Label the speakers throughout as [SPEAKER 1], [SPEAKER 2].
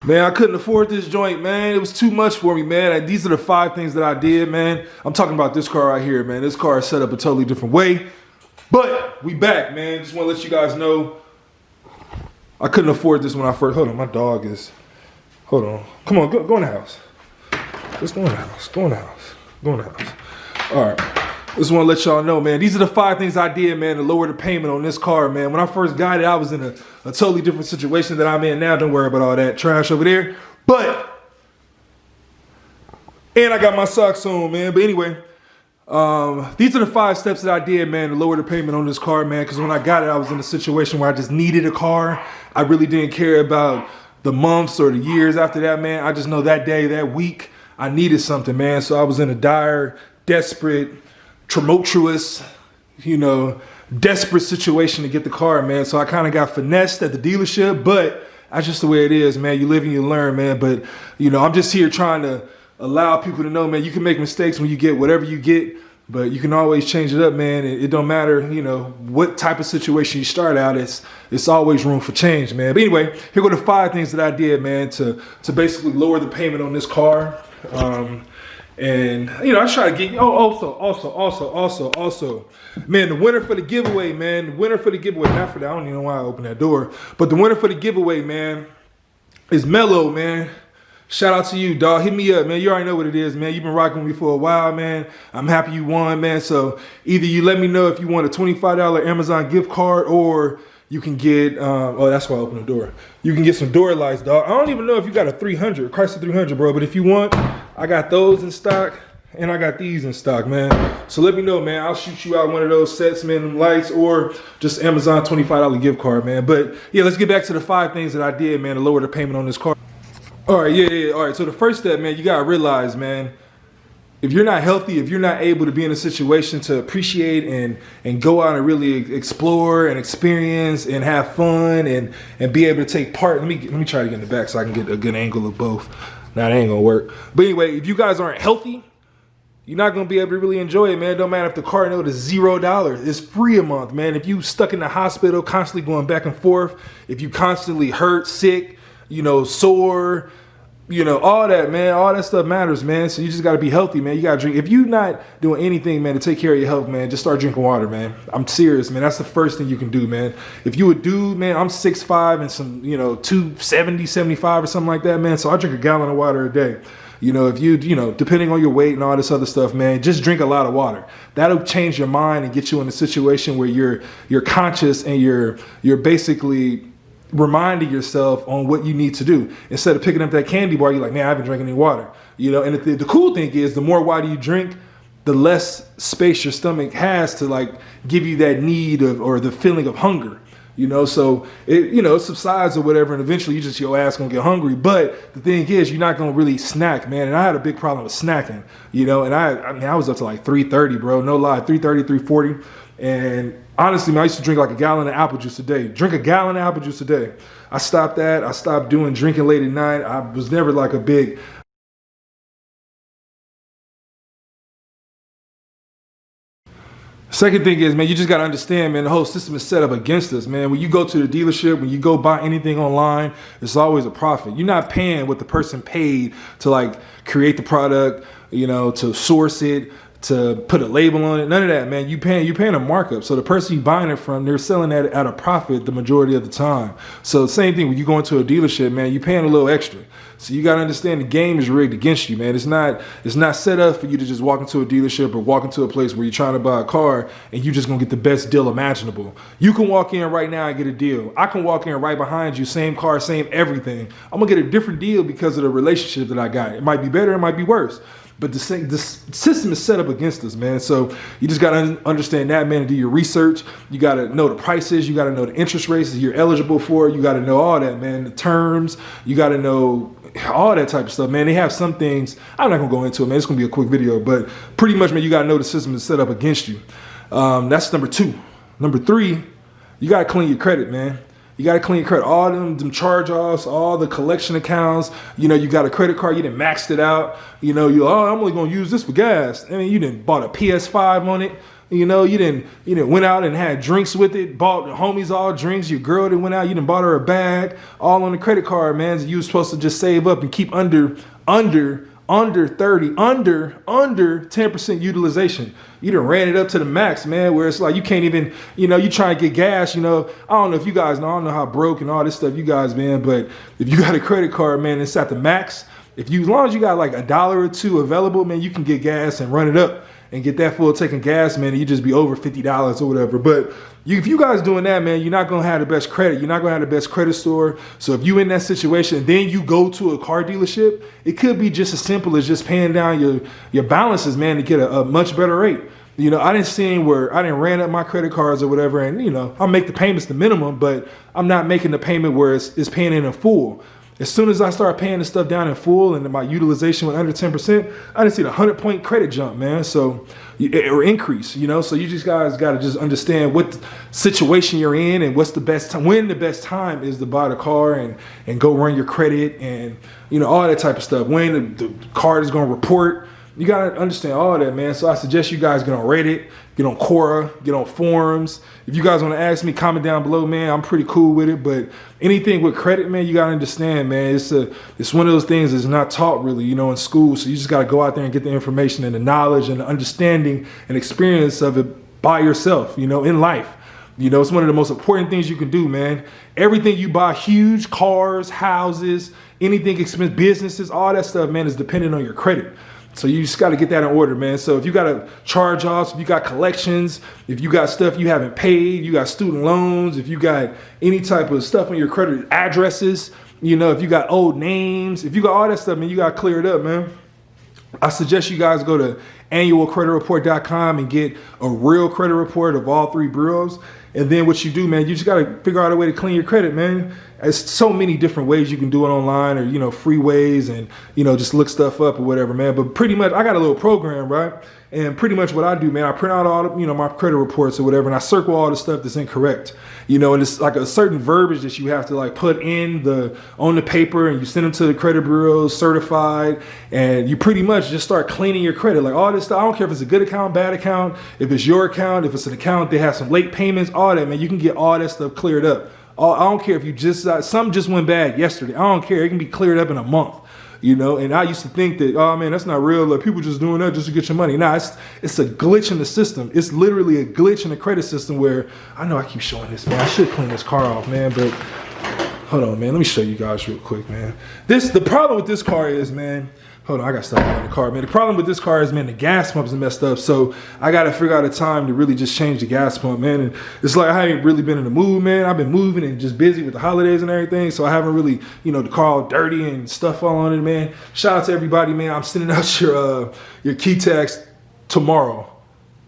[SPEAKER 1] Man, I couldn't afford this joint, man. It was too much for me, man. These are the 5 things that I did, man. I'm talking about this car right here, man. This car is set up a totally different way. But we back, man. Just want to let you guys know I couldn't afford this when I first. Hold on, my dog is. Hold on. Come on, go in the house. Let's go in the house. Go in the house. Go in the house. All right. Just want to let y'all know, man. These are the 5 things I did, man, to lower the payment on this car, man. When I first got it, I was in a totally different situation that I'm in now. Don't worry about all that trash over there. And I got my socks on, man. But anyway, these are the 5 steps that I did, man, to lower the payment on this car, man. Because when I got it, I was in a situation where I just needed a car. I really didn't care about the months or the years after that, man. I just know that day, that week, I needed something, man. So I was in a dire, desperate, tumultuous, desperate situation to get the car, man. So I kind of got finessed at the dealership, but that's just the way it is, man. You live and you learn, man. But, I'm just here trying to allow people to know, man, you can make mistakes when you get whatever you get, but you can always change it up, man. It don't matter, what type of situation you start out, it's always room for change, man. But anyway, here go the 5 things that I did, man, to basically lower the payment on this car. And I try to get also, man, the winner for the giveaway, man. The winner for the giveaway, not for that. I don't even know why I opened that door, but the winner for the giveaway, man, is Mello, man. Shout out to you, dog. Hit me up, man. You already know what it is, man. You've been rocking with me for a while, man. I'm happy you won, man. So either you let me know if you want a $25 Amazon gift card, or you can get, oh, that's why I opened the door. You can get some door lights, dog. I don't even know if you got a Chrysler 300, bro. But if you want, I got those in stock, and I got these in stock, man. So let me know, man. I'll shoot you out one of those sets, man, them lights, or just Amazon $25 gift card, man. But yeah, let's get back to the 5 things that I did, man, to lower the payment on this car. All right, yeah. All right, so the first step, man, you gotta realize, man, if you're not healthy, if you're not able to be in a situation to appreciate and go out and really explore and experience and have fun and be able to take part. Let me try to get in the back so I can get a good angle of both. Nah, that ain't gonna work. But anyway, if you guys aren't healthy, you're not gonna be able to really enjoy it, man. It don't matter if the car note is $0. It's free a month, man. If you stuck in the hospital, constantly going back and forth, if you constantly hurt, sick, sore, all that, man, all that stuff matters, man. So you just got to be healthy, man. You got to drink. If you're not doing anything, man, to take care of your health, man, just start drinking water, man. I'm serious, man. That's the first thing you can do, man. If you a dude, man, I'm 6'5" and some, 270, 75 or something like that, man. So I drink a gallon of water a day. If you, depending on your weight and all this other stuff, man, just drink a lot of water. That'll change your mind and get you in a situation where you're conscious and you're basically reminding yourself on what you need to do. Instead of picking up that candy bar, you're like, man, I haven't drank any water. And the cool thing is, the more water you drink, the less space your stomach has to give you that need of, or the feeling of hunger. So it subsides or whatever, and eventually your ass gonna get hungry. But the thing is, you're not gonna really snack, man. And I had a big problem with snacking, and I was up to like 330, bro. No lie, 330, 340. And honestly, man, I used to drink like a gallon of apple juice a day. Drink a gallon of apple juice a day. I stopped that. I stopped drinking late at night. I was never like a big. Second thing is, man, you just got to understand, man, the whole system is set up against us, man. When you go to the dealership, when you go buy anything online, it's always a profit. You're not paying what the person paid to create the product, to source it, to put a label on it. None of that, man. You're paying a markup. So the person you're buying it from, they're selling that at a profit the majority of the time. So same thing when you go into a dealership, man, you're paying a little extra. So you got to understand the game is rigged against you, man. It's not set up for you to just walk into a dealership or walk into a place where you're trying to buy a car and you're just going to get the best deal imaginable. You can walk in right now and get a deal. I can walk in right behind you, same car, same everything. I'm going to get a different deal because of the relationship that I got. It might be better, it might be worse. But the system is set up against us, man. So you just got to understand that, man, and do your research. You got to know the prices. You got to know the interest rates that you're eligible for. You got to know all that, man. The terms. You got to know all that type of stuff, man. They have some things. I'm not going to go into it, man. It's going to be a quick video. But pretty much, man, you got to know the system is set up against you. That's number 2. Number 3, you got to clean your credit, man. You got to clean your credit. All them charge-offs, all the collection accounts. You got a credit card, you done maxed it out. I'm only going to use this for gas. I mean, you done bought a PS5 on it. You know, you didn't went out and had drinks with it, bought the homies all drinks. Your girl that went out, you done bought her a bag, all on the credit card, man. You was supposed to just save up and keep under 10% utilization. You done ran it up to the max, man, where it's like you can't even, you know, you try to get gas, you know. I don't know if you guys know, I don't know how broke and all this stuff you guys, man, but if you got a credit card, man, it's at the max. As long as you got like $1 or $2 available, man, you can get gas and run it up and get that full taking gas, man, and you just be over $50 or whatever. But if you guys doing that, man, you're not gonna have the best credit. You're not gonna have the best credit score. So if you in that situation, then you go to a car dealership, it could be just as simple as just paying down your balances, man, to get a much better rate. You know, I didn't see where I didn't ran up my credit cards or whatever, and you know, I'll make the payments the minimum, but I'm not making the payment where it's paying in full. As soon as I start paying the stuff down in full and my utilization went under 10%, I didn't see the 100-point credit jump, man. So, or increase, you know. So you just guys got to just understand what situation you're in and what's the best time, when the best time is to buy the car and go run your credit and, you know, all that type of stuff. When the card is going to report. You got to understand all that, man. So I suggest you guys get on Reddit, get on Quora, get on forums. If you guys want to ask me, comment down below, man. I'm pretty cool with it. But anything with credit, man, you got to understand, man. It's one of those things that's not taught really, you know, in school. So you just got to go out there and get the information and the knowledge and the understanding and experience of it by yourself, you know, in life. You know, it's one of the most important things you can do, man. Everything you buy, huge cars, houses, anything expensive, businesses, all that stuff, man, is dependent on your credit. So you just got to get that in order, man. So if you got to charge offs, if you got collections, if you got stuff you haven't paid, you got student loans, if you got any type of stuff on your credit, addresses, you know, if you got old names, if you got all that stuff, man, you got to clear it up, man. I suggest you guys go to annualcreditreport.com and get a real credit report of all 3 bureaus. And then what you do, man, you just got to figure out a way to clean your credit, man. There's so many different ways you can do it online or, you know, free ways and, you know, just look stuff up or whatever, man. But pretty much I got a little program, right? And pretty much what I do, man, I print out all the, you know, my credit reports or whatever, and I circle all the stuff that's incorrect, you know, and it's like a certain verbiage that you have to like put in on the paper, and you send them to the credit bureaus certified, and you pretty much just start cleaning your credit. Like all this stuff, I don't care if it's a good account, bad account, if it's your account, if it's an account that has some late payments, all that, man, you can get all that stuff cleared up. I don't care if you just, something just went bad yesterday. I don't care. It can be cleared up in a month. You know, and I used to think that, oh man, that's not real. Like, people just doing that just to get your money. Nah, it's a glitch in the system. It's literally a glitch in the credit system where, I know I keep showing this, man. I should clean this car off, man, but hold on, man. Let me show you guys real quick, man. The problem with this car is, man, hold on, I got stuff on the car, man. The problem with this car is, man, the gas pump is messed up. So I got to figure out a time to really just change the gas pump, man. And it's like I haven't really been in the mood, man. I've been moving and just busy with the holidays and everything. So I haven't really, you know, the car all dirty and stuff all on it, man. Shout out to everybody, man. I'm sending out your key tags tomorrow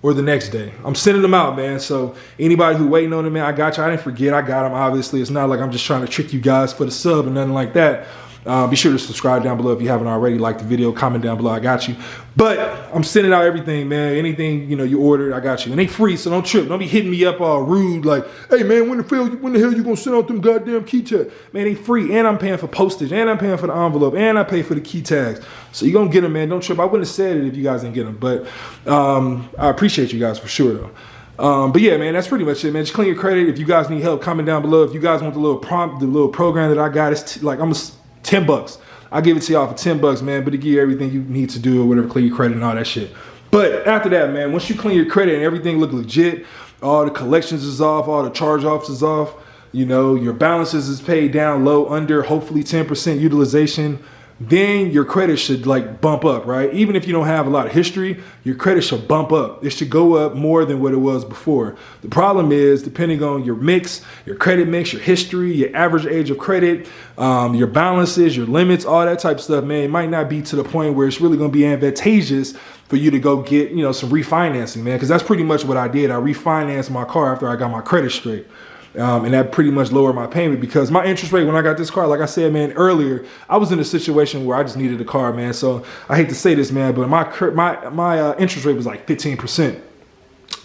[SPEAKER 1] or the next day. I'm sending them out, man. So anybody who waiting on it, man, I got you. I didn't forget. I got them, obviously. It's not like I'm just trying to trick you guys for the sub or nothing like that. Be sure to subscribe down below if you haven't already. Like the video, comment down below. I got you. But I'm sending out everything, man. Anything, you know, you ordered, I got you. And they free, so don't trip. Don't be hitting me up all rude like, hey, man, when the hell you gonna send out them goddamn key tags? Man, they free, and I'm paying for postage, and I'm paying for the envelope, and I pay for the key tags. So you're gonna get them, man. Don't trip. I wouldn't have said it if you guys didn't get them. But I appreciate you guys for sure, though. But yeah, man, that's pretty much it, man. Just clean your credit. If you guys need help, comment down below. If you guys want the little prompt, the little program that I got, it's like almost $10. I'll give it to y'all for $10, man, but to give you everything you need to do or whatever, clean your credit and all that shit. But after that, man, once you clean your credit and everything look legit, all the collections is off, all the charge-offs is off, you know, your balances is paid down low, under hopefully 10% utilization, then your credit should like bump up, right? Even if you don't have a lot of history, your credit should bump up. It should go up more than what it was before. The problem is, depending on your mix, your credit mix, your history, your average age of credit, your balances, your limits, all that type of stuff, man, it might not be to the point where it's really gonna be advantageous for you to go get, you know, some refinancing, man, because that's pretty much what I did. I refinanced my car after I got my credit straight. And that pretty much lowered my payment because my interest rate when I got this car, like I said, man, earlier, I was in a situation where I just needed a car, man. So I hate to say this, man, but my interest rate was like 15%.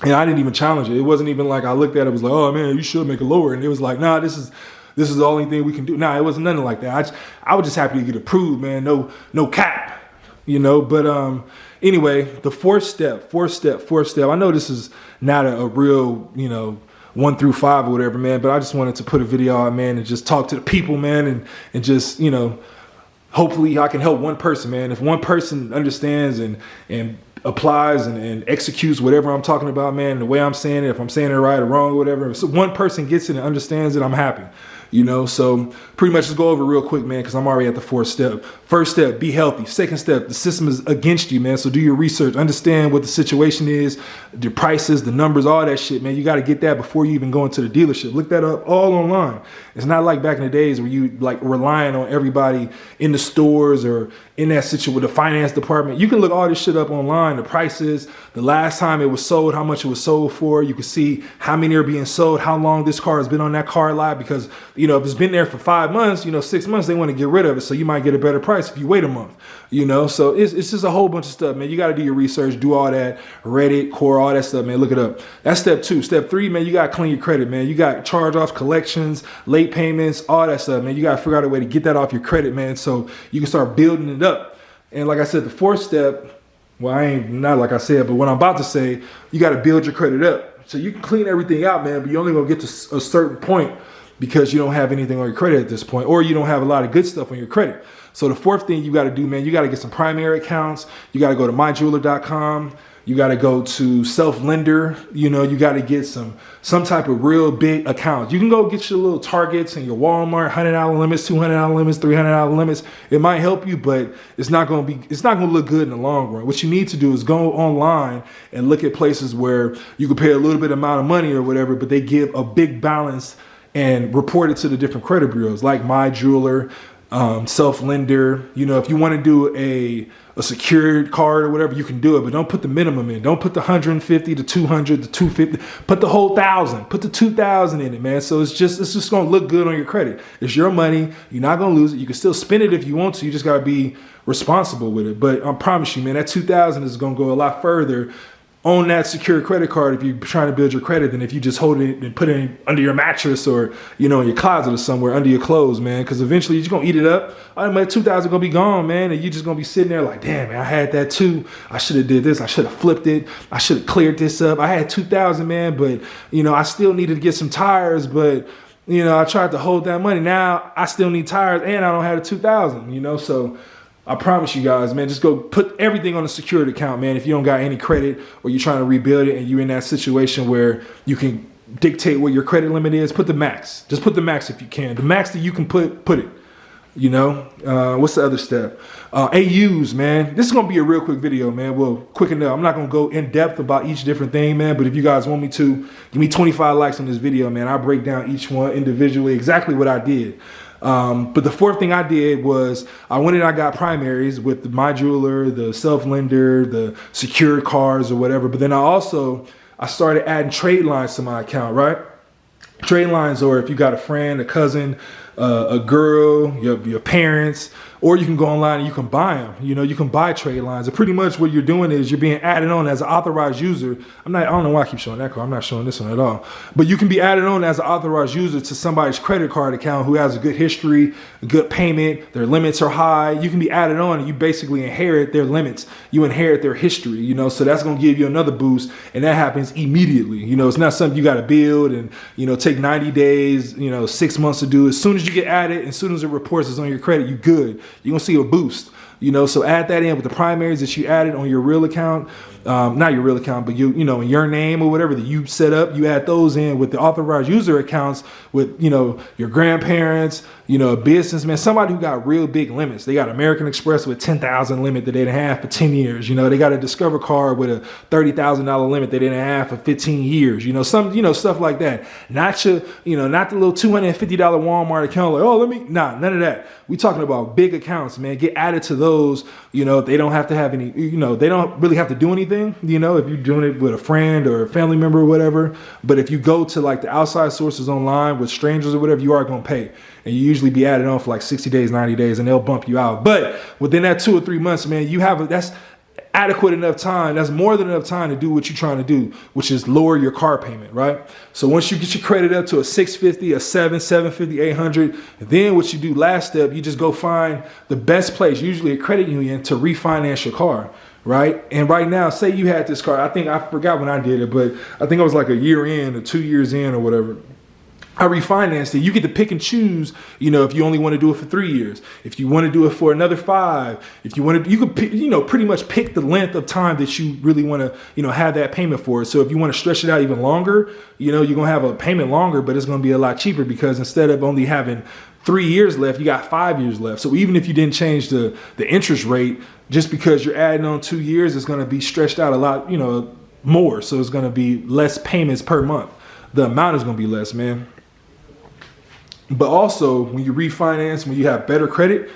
[SPEAKER 1] And I didn't even challenge it. It wasn't even like I looked at it, was like, oh man, you should make it lower. And it was like, nah, this is the only thing we can do. Nah, it wasn't nothing like that. I was just happy to get approved, man. No cap. you know. But anyway, the fourth step. I know this is not a real, you know, 1 through 5 or whatever, man, but I just wanted to put a video out, man, and just talk to the people, man, and just, you know, hopefully I can help one person, man. If one person understands and applies and executes whatever I'm talking about, man, the way I'm saying it, if I'm saying it right or wrong or whatever, if one person gets it and understands it, I'm happy. You know, so pretty much just go over real quick, man, because I'm already at the 4th step. First step, be healthy. Second step, the system is against you, man. So do your research, understand what the situation is, the prices, the numbers, all that shit, man. You got to get that before you even go into the dealership. Look that up all online. It's not like back in the days where you like relying on everybody in the stores or in that situation with the finance department. You can look all this shit up online, the prices, the last time it was sold, how much it was sold for. You can see how many are being sold, how long this car has been on that car lot, because, you know, if it's been there for 5 months, you know, 6 months, they want to get rid of it. So you might get a better price if you wait a month, you know. So it's just a whole bunch of stuff, man. You got to do your research, do all that, Reddit, Core, all that stuff, man. Look it up. That's step 2. Step 3, man, you got to clean your credit, man. You got charge-offs, collections, late payments, all that stuff, man. You got to figure out a way to get that off your credit, man, so you can start building it up. And like I said, the 4th step, well, I ain't not like I said, but what I'm about to say, you got to build your credit up. So you can clean everything out, man, but you only gonna get to a certain point because you don't have anything on your credit at this point, or you don't have a lot of good stuff on your credit. So the 4th thing you got to do, man, you got to get some primary accounts. You got to go to myjeweler.com. You got to go to self-lender. You know, you got to get some type of real big account. You can go get your little Targets and your Walmart, $100 limits, $200 limits, $300 limits. It might help you, but it's not going to look good in the long run. What you need to do is go online and look at places where you can pay a little bit amount of money or whatever, but they give a big balance and report it to the different credit bureaus like My Jeweler, self-lender. You know, if you want to do a secured card or whatever, you can do it, but don't put the minimum in. Don't put the 150, the 200, the 250. Put the whole 1,000. Put the 2,000 in it, man. So it's just gonna look good on your credit. It's your money. You're not gonna lose it. You can still spend it if you want to. You just gotta be responsible with it. But I promise you, man, that 2,000 is gonna go a lot further on that secure credit card if you're trying to build your credit than if you just hold it and put it under your mattress or, you know, in your closet or somewhere under your clothes, man. Because eventually you're just gonna eat it up. My 2,000 gonna be gone, man, and you're just gonna be sitting there like, damn, man, I had that too. I should have did this. I should have flipped it. I should have cleared this up. I had 2,000, man, but you know, I still needed to get some tires, but you know, I tried to hold that money. Now I still need tires and I don't have the 2,000, you know, so. I promise you guys, man, just go put everything on a secured account, man. If you don't got any credit or you're trying to rebuild it and you're in that situation where you can dictate what your credit limit is, put the max. Just put the max if you can. The max that you can put it. You know, what's the other step? AUs, man. This is going to be a real quick video, man. Well, quick enough. I'm not going to go in depth about each different thing, man. But if you guys want me to, give me 25 likes on this video, man. I'll break down each one individually, exactly what I did. But the 4th thing I did was I went and I got primaries with My Jeweler, the self-lender, the secured cards or whatever. But then I started adding trade lines to my account, right? Trade lines, or if you got a friend, a cousin, a girl, your parents, or you can go online and you can buy them. You know, you can buy trade lines. And pretty much what you're doing is you're being added on as an authorized user. I don't know why I keep showing that card. I'm not showing this one at all. But you can be added on as an authorized user to somebody's credit card account who has a good history, a good payment, their limits are high. You can be added on and you basically inherit their limits. You inherit their history, you know, so that's going to give you another boost. And that happens immediately. You know, it's not something you got to build and, you know, take 90 days, you know, 6 months to do. As soon as you get added, as soon as it reports it's on your credit, you good. You're going to see a boost, you know, so add that in with the primaries that you added on your real account, not your real account, but you know, in your name or whatever that you set up, you add those in with the authorized user accounts with, you know, your grandparents, you know, a businessman, somebody who got real big limits. They got American Express with 10,000 limit that they didn't have for 10 years. You know, they got a Discover card with a $30,000 limit they didn't have for 15 years. You know, stuff like that. Not your, you know, not the little $250 Walmart account. Like, none of that. We talking about big accounts, man. Get added to those. You know, they don't have to have any, you know, they don't really have to do anything, you know, if you're doing it with a friend or a family member or whatever. But if you go to like the outside sources online with strangers or whatever, you are going to pay. And you usually be added on for like 60 days, 90 days, and they'll bump you out. But within that 2 or 3 months, man, you have that's adequate enough time. That's more than enough time to do what you're trying to do, which is lower your car payment, right? So once you get your credit up to a 650, a 750, 800, then what you do last step, you just go find the best place, usually a credit union, to refinance your car, right? And right now, say you had this car, I forgot when I did it, but I think I was like a year in or 2 years in or whatever. I refinanced it. You get to pick and choose, you know, if you only want to do it for 3 years, if you want to do it for another 5, if you want to, you could pick, you know, pretty much pick the length of time that you really want to, you know, have that payment for. So if you want to stretch it out even longer, you know, you're going to have a payment longer, but it's going to be a lot cheaper because instead of only having 3 years left, you got 5 years left. So even if you didn't change the interest rate, just because you're adding on 2 years, it's going to be stretched out a lot, you know, more. So it's going to be less payments per month. The amount is going to be less, man. But also, when you refinance, when you have better credit,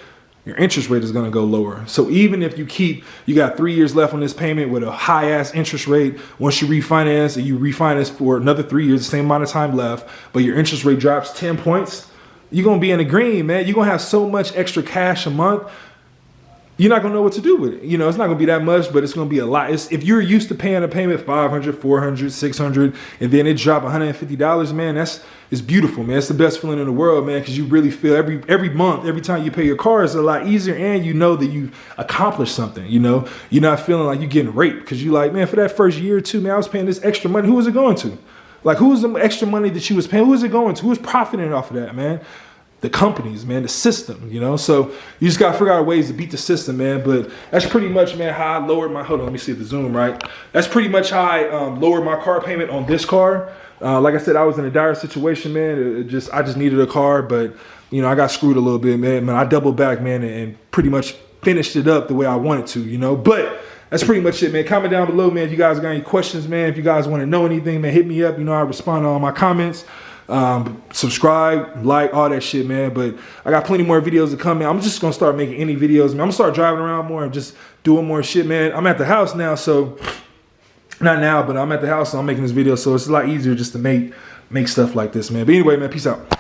[SPEAKER 1] your interest rate is going to go lower. So even if you got 3 years left on this payment with a high ass interest rate, once you refinance and you refinance for another 3 years, the same amount of time left, but your interest rate drops 10 points, you're going to be in the green, man. You're going to have so much extra cash a month. You're not going to know what to do with it. You know, it's not going to be that much, but it's going to be a lot. If you're used to paying a payment $500, $400, $600, and then it drop $150, man, it's beautiful, man. It's the best feeling in the world, man, because you really feel every month, every time you pay your car, it's a lot easier, and you know that you've accomplished something, you know? You're not feeling like you're getting raped because you're like, man, for that first year or two, man, I was paying this extra money. Who was it going to? Like, who was the extra money that you was paying? Who was it going to? Who was profiting off of that, man? The companies, man, the system, you know? So you just got to figure out ways to beat the system, man. But that's pretty much, man, how I lowered my, hold on, let me see if the zoom right. That's pretty much how I lowered my car payment on this car. Like I said, I was in a dire situation, man. I just needed a car, but, you know, I got screwed a little bit, man. I doubled back, man, and pretty much finished it up the way I wanted to, you know? But that's pretty much it, man. Comment down below, man, if you guys got any questions, man. If you guys want to know anything, man, hit me up. You know, I respond to all my comments. Subscribe, like, all that shit, man. But I got plenty more videos to come, man. I'm just gonna start making any videos, man. I'm gonna start driving around more and just doing more shit, man. I'm at the house now, so not now, but I'm at the house, so I'm making this video, so it's a lot easier just to make stuff like this, man. But anyway, man, peace out.